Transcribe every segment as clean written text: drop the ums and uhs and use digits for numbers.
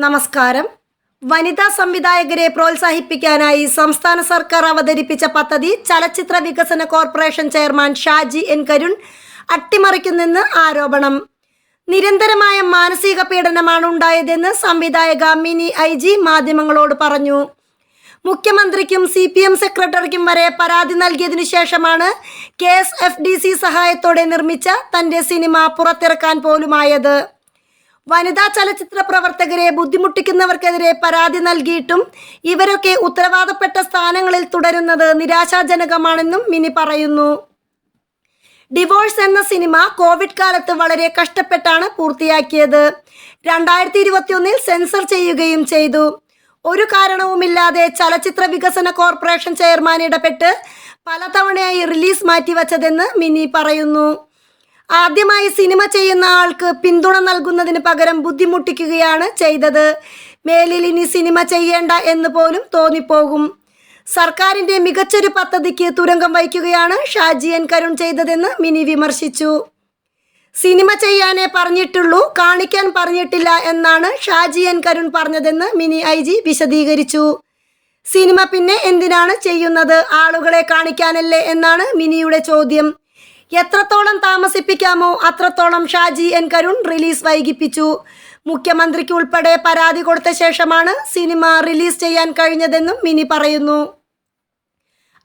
നമസ്കാരം. വനിതാ സംവിധായകരെ പ്രോത്സാഹിപ്പിക്കാനായി സംസ്ഥാന സർക്കാർ അവതരിപ്പിച്ച പദ്ധതി ചലച്ചിത്ര വികസന കോർപ്പറേഷൻ ചെയർമാൻ ഷാജി എൻ കരുൺ അട്ടിമറിക്കുന്നെന്ന് ആരോപണം. നിരന്തരമായ മാനസിക പീഡനമാണ് ഉണ്ടായതെന്ന് സംവിധായക മിനി IG മാധ്യമങ്ങളോട് പറഞ്ഞു. മുഖ്യമന്ത്രിക്കും CPM സെക്രട്ടറിക്കും വരെ പരാതി നൽകിയതിനു ശേഷമാണ് KSFDC സഹായത്തോടെ നിർമ്മിച്ച തൻ്റെ സിനിമ പുറത്തിറക്കാൻ പോലുമായത്. വനിതാ ചലച്ചിത്ര പ്രവർത്തകരെ ബുദ്ധിമുട്ടിക്കുന്നവർക്കെതിരെ പരാതി നൽകിയിട്ടും ഇവരൊക്കെ ഉത്തരവാദപ്പെട്ട സ്ഥാനങ്ങളിൽ തുടരുന്നത് നിരാശാജനകമാണെന്നും മിനി പറയുന്നു. ഡിവോഴ്സ് എന്ന സിനിമ കോവിഡ് കാലത്ത് വളരെ കഷ്ടപ്പെട്ടാണ് പൂർത്തിയാക്കിയത്. 2021 സെൻസർ ചെയ്യുകയും ചെയ്തു. ഒരു കാരണവുമില്ലാതെ ചലച്ചിത്ര വികസന കോർപ്പറേഷൻ ചെയർമാൻ ഇടപെട്ട് പലതവണയായി റിലീസ് മാറ്റിവെച്ചതെന്ന് മിനി പറയുന്നു. ആദ്യമായി സിനിമ ചെയ്യുന്ന ആൾക്ക് പിന്തുണ നൽകുന്നതിന് പകരം ബുദ്ധിമുട്ടിക്കുകയാണ് ചെയ്തത്. മേലിൽ ഇനി സിനിമ ചെയ്യേണ്ട എന്ന് പോലും തോന്നിപ്പോകും. സർക്കാരിൻ്റെ മികച്ചൊരു പദ്ധതിക്ക് തുരങ്കം വയ്ക്കുകയാണ് ഷാജി എൻ കരുൺ ചെയ്തതെന്ന് മിനി വിമർശിച്ചു. സിനിമ ചെയ്യാനേ പറഞ്ഞിട്ടുള്ളൂ, കാണിക്കാൻ പറഞ്ഞിട്ടില്ല എന്നാണ് ഷാജി എൻ കരുൺ പറഞ്ഞതെന്ന് മിനി IG വിശദീകരിച്ചു. സിനിമ പിന്നെ എന്തിനാണ് ചെയ്യുന്നത്? ആളുകളെ കാണിക്കാനല്ലേ എന്നാണ് മിനിയുടെ ചോദ്യം. എത്രത്തോളം താമസിപ്പിക്കാമോ അത്രത്തോളം ഷാജി എൻ കരുൺ റിലീസ് വൈകിപ്പിച്ചു. മുഖ്യമന്ത്രിക്ക് ഉൾപ്പെടെ പരാതി കൊടുത്ത ശേഷമാണ് സിനിമ റിലീസ് ചെയ്യാൻ കഴിഞ്ഞതെന്നും മിനി പറയുന്നു.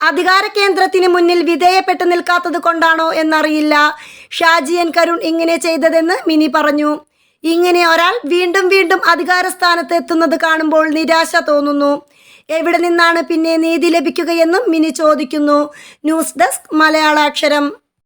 അധികാര കേന്ദ്രത്തിന് മുന്നിൽ വിധേയപ്പെട്ട് നിൽക്കാത്തത് കൊണ്ടാണോ എന്നറിയില്ല ഷാജി എൻ കരുൺ ഇങ്ങനെ ചെയ്തതെന്ന് മിനി പറഞ്ഞു. ഇങ്ങനെ ഒരാൾ വീണ്ടും വീണ്ടും അധികാര സ്ഥാനത്ത് എത്തുന്നത് കാണുമ്പോൾ നിരാശ തോന്നുന്നു. എവിടെ നിന്നാണ് പിന്നെ നീതി ലഭിക്കുകയെന്നും മിനി ചോദിക്കുന്നു. News desk മലയാളാക്ഷരം.